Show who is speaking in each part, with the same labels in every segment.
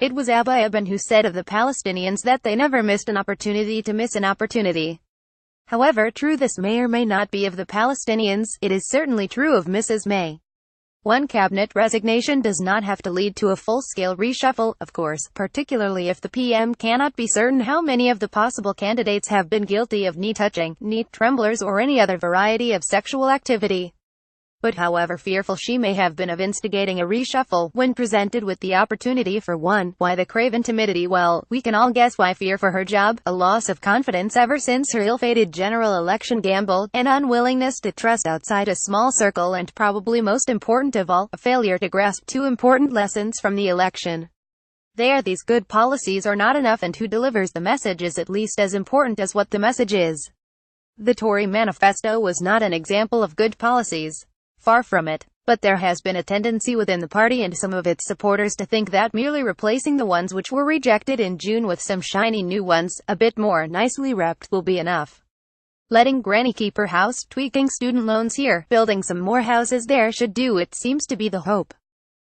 Speaker 1: It was Abba Eban who said of the Palestinians that they never missed an opportunity to miss an opportunity. However true this may or may not be of the Palestinians, it is certainly true of Mrs. May. One cabinet resignation does not have to lead to a full-scale reshuffle, of course, particularly if the PM cannot be certain how many of the possible candidates have been guilty of knee-touching, tremblers or any other variety of sexual activity. But however fearful she may have been of instigating a reshuffle, when presented with the opportunity for one, why the craven timidity? Well, we can all guess why: fear for her job, a loss of confidence ever since her ill-fated general election gamble, an unwillingness to trust outside a small circle, and probably most important of all, a failure to grasp two important lessons from the election. These good policies are not enough, and who delivers the message is at least as important as what the message is. The Tory manifesto was not an example of good policies. Far from it. But there has been a tendency within the party and some of its supporters to think that merely replacing the ones which were rejected in June with some shiny new ones, a bit more nicely wrapped, will be enough. Letting Granny keep her house, tweaking student loans here, building some more houses there should do it, seems to be the hope.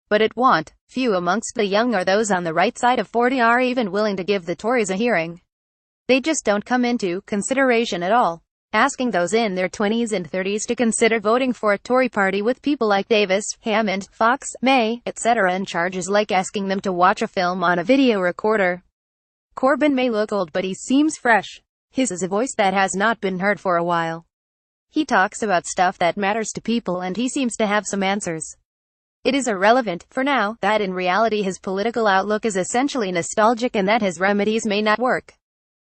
Speaker 1: But it won't. Few amongst the young or those on the right side of 40 are even willing to give the Tories a hearing. They just don't come into consideration at all. Asking those in their 20s and 30s to consider voting for a Tory party with people like Davis, Hammond, Fox, May, etc. in charge is like asking them to watch a film on a video recorder. Corbyn may look old, but he seems fresh. His is a voice that has not been heard for a while. He talks about stuff that matters to people, and he seems to have some answers. It is irrelevant, for now, that in reality his political outlook is essentially nostalgic and that his remedies may not work.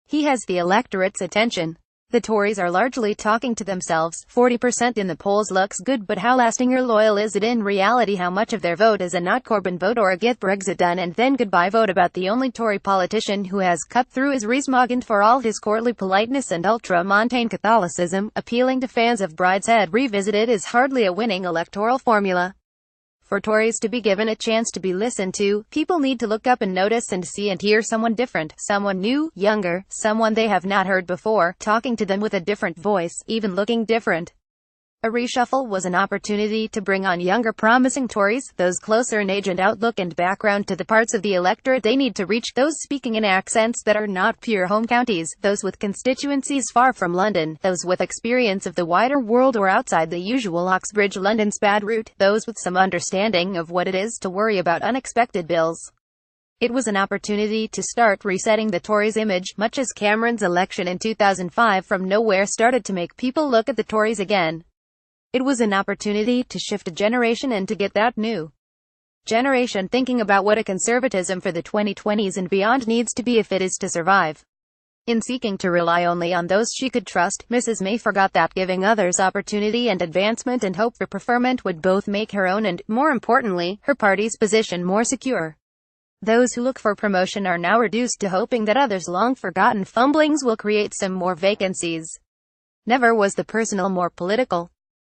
Speaker 1: He has the electorate's attention. The Tories are largely talking to themselves. 40% in the polls looks good, but how lasting or loyal is it in reality? How much of their vote is a notCorbyn vote or a get Brexit done and then goodbye vote? About the only Tory politician who has cut through is ReesMogg, and for all his courtly politeness and Ultramontaine Catholicism, appealing to fans of Brideshead Revisited is hardly a winning electoral formula. For Tories to be given a chance to be listened to, people need to look up and notice and see and hear someone different, someone new, younger, someone they have not heard before, talking to them with a different voice, even looking different. A reshuffle was an opportunity to bring on younger promising Tories, those closer in age and outlook and background to the parts of the electorate they need to reach, those speaking in accents that are not pure home counties, those with constituencies far from London, those with experience of the wider world or outside the usual OxbridgeLondonSPAD route, those with some understanding of what it is to worry about unexpected bills. It was an opportunity to start resetting the Tories' image, much as Cameron's election in 2005 from nowhere started to make people look at the Tories again. It was an opportunity to shift a generation and to get that new generation thinking about what a conservatism for the 2020s and beyond needs to be if it is to survive. In seeking to rely only on those she could trust, Mrs. May forgot that giving others opportunity and advancement and hope for preferment would both make her own and, more importantly, her party's position more secure. Those who look for promotion are now reduced to hoping that others' long-forgotten fumblings will create some more vacancies. Never was the personal more political.